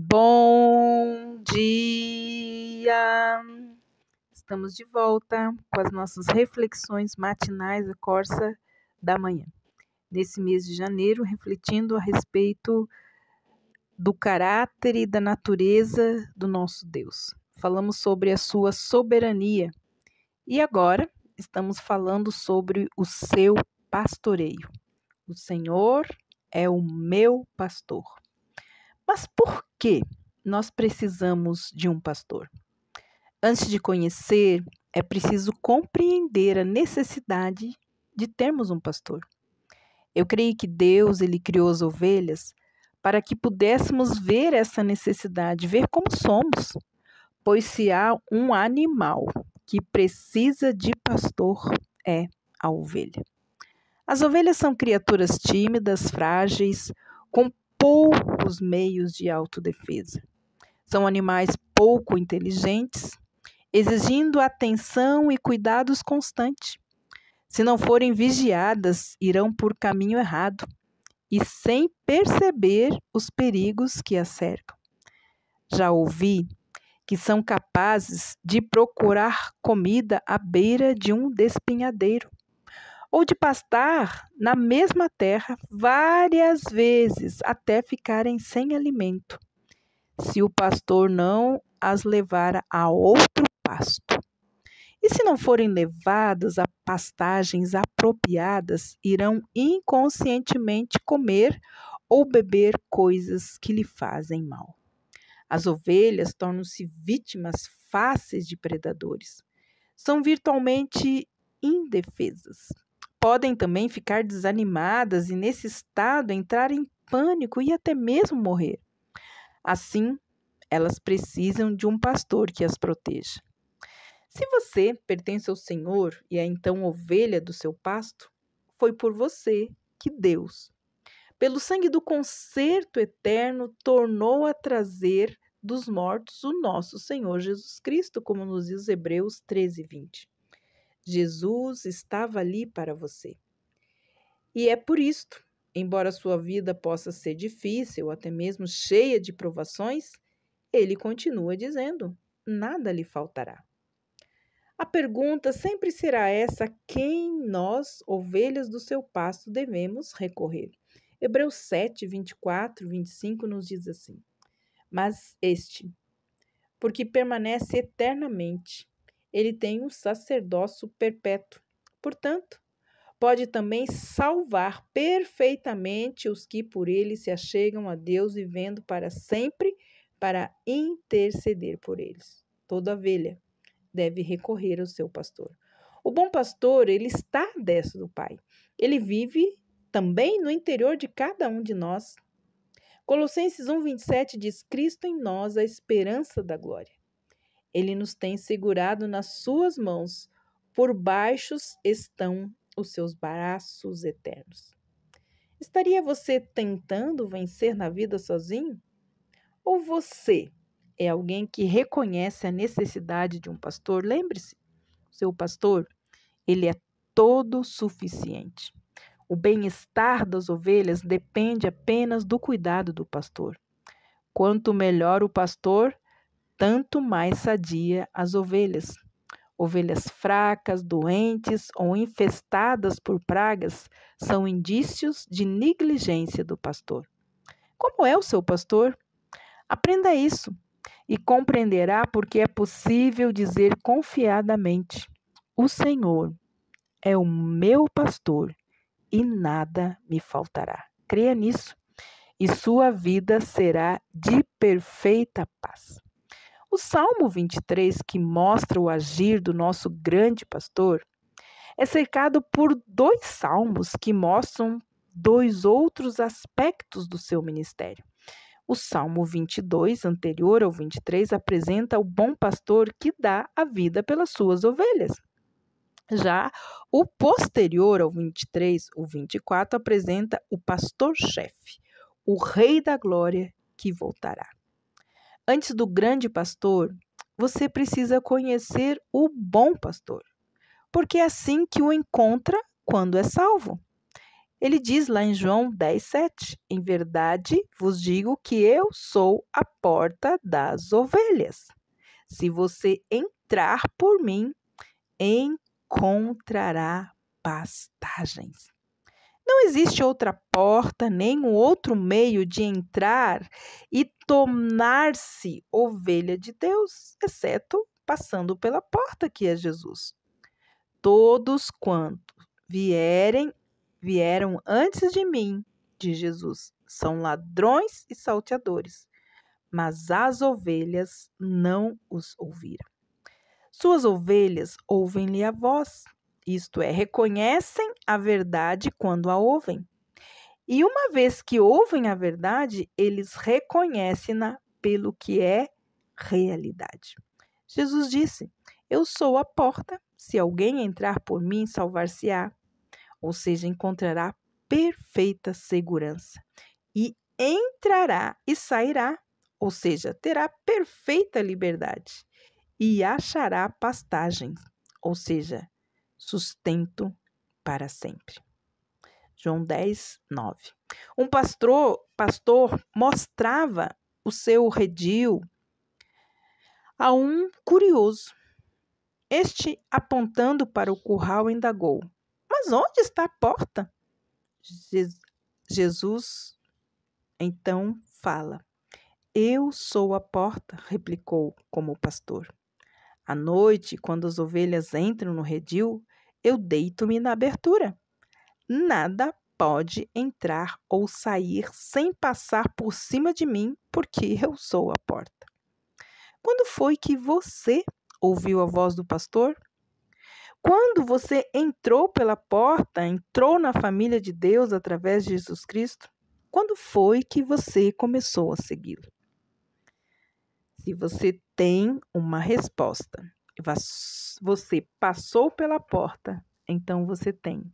Bom dia! Estamos de volta com as nossas reflexões matinais da Corsa da Manhã. Nesse mês de janeiro, refletindo a respeito do caráter e da natureza do nosso Deus. Falamos sobre a sua soberania e agora estamos falando sobre o seu pastoreio. O Senhor é o meu pastor. Mas por que nós precisamos de um pastor? Antes de conhecer, é preciso compreender a necessidade de termos um pastor. Eu creio que Deus, ele criou as ovelhas para que pudéssemos ver essa necessidade, ver como somos. Pois se há um animal que precisa de pastor, é a ovelha. As ovelhas são criaturas tímidas, frágeis, com poucos meios de autodefesa. São animais pouco inteligentes, exigindo atenção e cuidados constantes. Se não forem vigiadas, irão por caminho errado e sem perceber os perigos que as cercam. Já ouvi que são capazes de procurar comida à beira de um despenhadeiro, ou de pastar na mesma terra várias vezes até ficarem sem alimento, se o pastor não as levar a outro pasto. E se não forem levadas a pastagens apropriadas, irão inconscientemente comer ou beber coisas que lhe fazem mal. As ovelhas tornam-se vítimas fáceis de predadores. São virtualmente indefesas. Podem também ficar desanimadas e, nesse estado, entrar em pânico e até mesmo morrer. Assim, elas precisam de um pastor que as proteja. Se você pertence ao Senhor e é então ovelha do seu pasto, foi por você que Deus, pelo sangue do concerto eterno, tornou a trazer dos mortos o nosso Senhor Jesus Cristo, como nos diz Hebreus 13:20. Jesus estava ali para você. E é por isto, embora sua vida possa ser difícil ou até mesmo cheia de provações, ele continua dizendo: nada lhe faltará. A pergunta sempre será essa: a quem nós, ovelhas do seu pasto, devemos recorrer? Hebreus 7:24-25 nos diz assim: mas este, porque permanece eternamente, ele tem um sacerdócio perpétuo. Portanto, pode também salvar perfeitamente os que por ele se achegam a Deus, vivendo para sempre para interceder por eles. Toda ovelha deve recorrer ao seu pastor. O bom pastor, ele está à destra do Pai. Ele vive também no interior de cada um de nós. Colossenses 1:27 diz: Cristo em nós, a esperança da glória. Ele nos tem segurado nas suas mãos, por baixos estão os seus braços eternos. Estaria você tentando vencer na vida sozinho? Ou você é alguém que reconhece a necessidade de um pastor? Lembre-se, seu pastor, ele é todo suficiente. O bem-estar das ovelhas depende apenas do cuidado do pastor. Quanto melhor o pastor, tanto mais sadia as ovelhas. Ovelhas fracas, doentes ou infestadas por pragas são indícios de negligência do pastor. Como é o seu pastor? Aprenda isso e compreenderá porque é possível dizer confiadamente: o Senhor é o meu pastor e nada me faltará. Creia nisso e sua vida será de perfeita paz. O Salmo 23, que mostra o agir do nosso grande pastor, é cercado por 2 salmos que mostram 2 outros aspectos do seu ministério. O Salmo 22, anterior ao 23, apresenta o bom pastor que dá a vida pelas suas ovelhas. Já o posterior ao 23, o 24, apresenta o pastor-chefe, o Rei da Glória que voltará. Antes do grande pastor, você precisa conhecer o bom pastor, porque é assim que o encontra quando é salvo. Ele diz lá em João 10:7, em verdade vos digo que eu sou a porta das ovelhas. Se você entrar por mim, encontrará pastagens. Não existe outra porta, nem um outro meio de entrar e tornar-se ovelha de Deus, exceto passando pela porta que é Jesus. Todos quantos vieram antes de mim, de Jesus, são ladrões e salteadores, mas as ovelhas não os ouviram. Suas ovelhas ouvem-lhe a voz, isto é, reconhecem a verdade quando a ouvem. E uma vez que ouvem a verdade, eles reconhecem-na pelo que é realidade. Jesus disse: Eu sou a porta, se alguém entrar por mim, salvar-se-á, ou seja, encontrará perfeita segurança. E entrará e sairá, ou seja, terá perfeita liberdade. E achará pastagens, ou seja, sustento para sempre. João 10:9. Um pastor mostrava o seu redil a um curioso. Este, apontando para o curral, indagou: Mas onde está a porta? Jesus então fala: Eu sou a porta, replicou como pastor. À noite, quando as ovelhas entram no redil, eu deito-me na abertura. Nada pode entrar ou sair sem passar por cima de mim, porque eu sou a porta. Quando foi que você ouviu a voz do pastor? Quando você entrou pela porta, entrou na família de Deus através de Jesus Cristo? Quando foi que você começou a segui-lo? Se você tem uma resposta, você passou pela porta, então você tem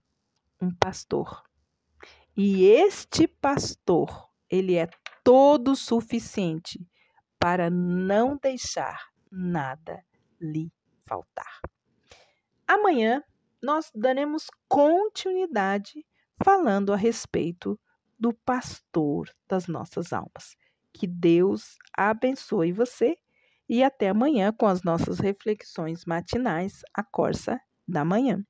um pastor. E este pastor, ele é todo suficiente para não deixar nada lhe faltar. Amanhã nós daremos continuidade falando a respeito do pastor das nossas almas. Que Deus abençoe você e até amanhã com as nossas reflexões matinais, a Corsa da Manhã.